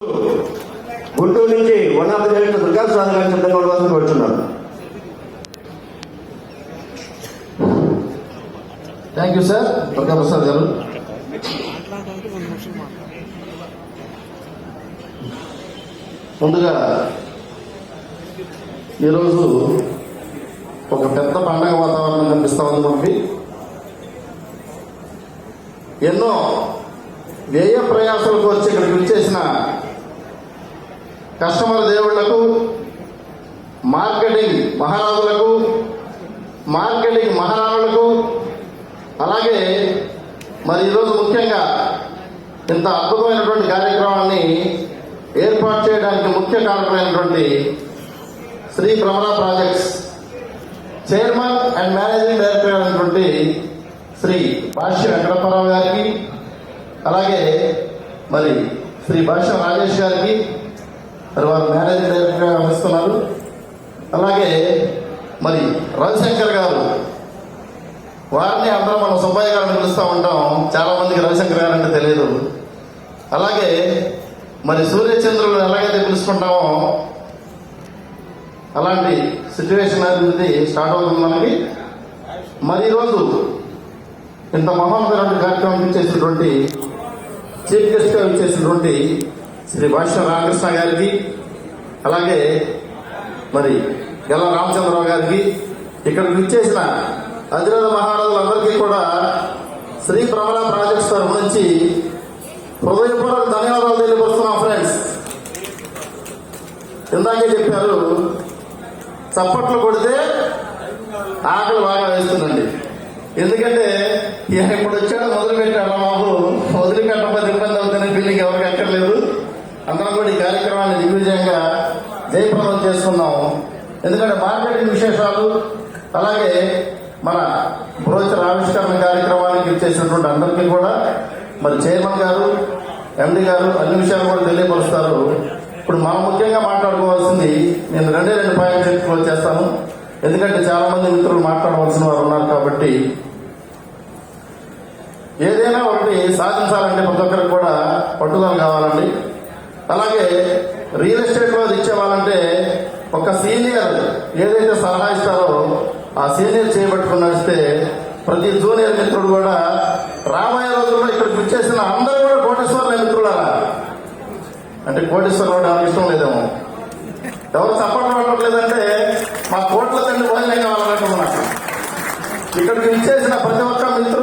గుంటూరు నుంచి one of the director Durgaprasad గారిని సిద్ధంగా ఉండవలసింది కోరుచున్నాను. Thank you sir. దుర్గాప్రసాద్ గారు. ముందుగా ఈరోజు ఒక పెద్ద పండగ వాతావరణం కనిపిస్తా ఉంది మనకి. ఎన్నో వ్యయ ప్రయాసాలకు వచ్చి ఇక్కడికి వచ్చేసిన కస్టమర్ దేవుళ్లకు, మార్కెటింగ్ మహారాజులకు, మార్కెటింగ్ మహారాణులకు, అలాగే మరి ఈరోజు ముఖ్యంగా ఇంత అద్భుతమైనటువంటి కార్యక్రమాన్ని ఏర్పాటు చేయడానికి ముఖ్య కారకులైనటువంటి Shri Bhramara projects chairman and managing director అయినటువంటి శ్రీ భాష్య వెంకటప్పారావు గారికి, అలాగే మరి శ్రీ భాష్య రాజేష్ గారికి, మరి వారు మేనేజింగ్ డైరెక్టర్గా వహిస్తున్నారు. అలాగే మరి రవిశంకర్ గారు, వారిని అందరం మనం సుబ్బయ్య గారిని పిలుస్తూ ఉంటాం. చాలా మందికి రవిశంకర్ గారు అంటే తెలియదు. అలాగే మరి సూర్యచంద్రులు ఎలాగైతే పిలుచుకుంటామో అలాంటి సిచ్యువేషన్ అనేది స్టార్ట్ అవుతుంది మనకి. మరి ఈరోజు ఇంత మహోన్నతమైన కార్యక్రమం ఇచ్చేసినటువంటి చీఫ్ గెస్ట్ గా ఇచ్చేసినటువంటి శ్రీ భాష్య రామకృష్ణ గారికి, అలాగే మరి గెల్ల రామచంద్రరావు గారికి, ఇక్కడికి ఇచ్చేసిన అధిరథ మహారాజులందరికీ కూడా శ్రీ భ్రమరా ప్రాజెక్ట్స్ తరఫు నుంచి హృదయపూర్వక ధన్యవాదాలు తెలియపరుస్తున్నాం. ఫ్రెండ్స్, ఇందాకే చెప్పారు, చప్పట్లు కొడితే ఆకలి బాగా వేస్తుందండి. ఎందుకంటే ఇప్పుడు వచ్చాడు మొదలుపెట్టాడు బాబు, వదిలిపెట్టకపోతే ఇబ్బంది అవుతుంది, బిల్లింగ్ ఎవరికి ఎక్కర్లేదు. అందరం కూడా ఈ కార్యక్రమాన్ని దిగ్విజయంగా జయప్రదం చేసుకున్నాం. ఎందుకంటే మార్కెటింగ్ విశేషాలు, అలాగే మన బ్రోచర్ ఆవిష్కరణ కార్యక్రమానికి ఇచ్చేసినటువంటి అందరికీ కూడా మరి చైర్మన్ గారు, ఎండి గారు అన్ని విషయాలు కూడా తెలియపరుస్తారు. ఇప్పుడు మనం ముఖ్యంగా మాట్లాడుకోవాల్సింది, నేను రెండే పాయింట్స్ క్లోజ్ చేస్తాను. ఎందుకంటే చాలా మంది మిత్రులు మాట్లాడవలసిన వారు ఉన్నారు కాబట్టి. ఏదైనా ఒకటి సాధించాలంటే ప్రతి ఒక్కరికి కూడా పట్టుదల కావాలండి. అలాగే రియల్ ఎస్టేట్ లో ఇచ్చేవాళ్ళంటే ఒక సీనియర్ ఏదైతే సలహా ఇస్తారో ఆ సీనియర్ చేయబట్టుకుని నడిస్తే ప్రతి జూనియర్ మిత్రుడు కూడా రాబోయే రోజుల్లో ఇక్కడికి వచ్చేసిన అందరూ కూడా కోటేశ్వరుల మిత్రులారా. అంటే కోటేశ్వరరావు ఎవరికి ఇష్టం లేదేమో, ఎవరు సపోర్ట్ పడట్లేదంటే మా కోట్ల తండ్రి భోజనం కావాలన్నట్టు. ఇక్కడికి ఇచ్చేసిన ప్రతి ఒక్క మిత్రుడు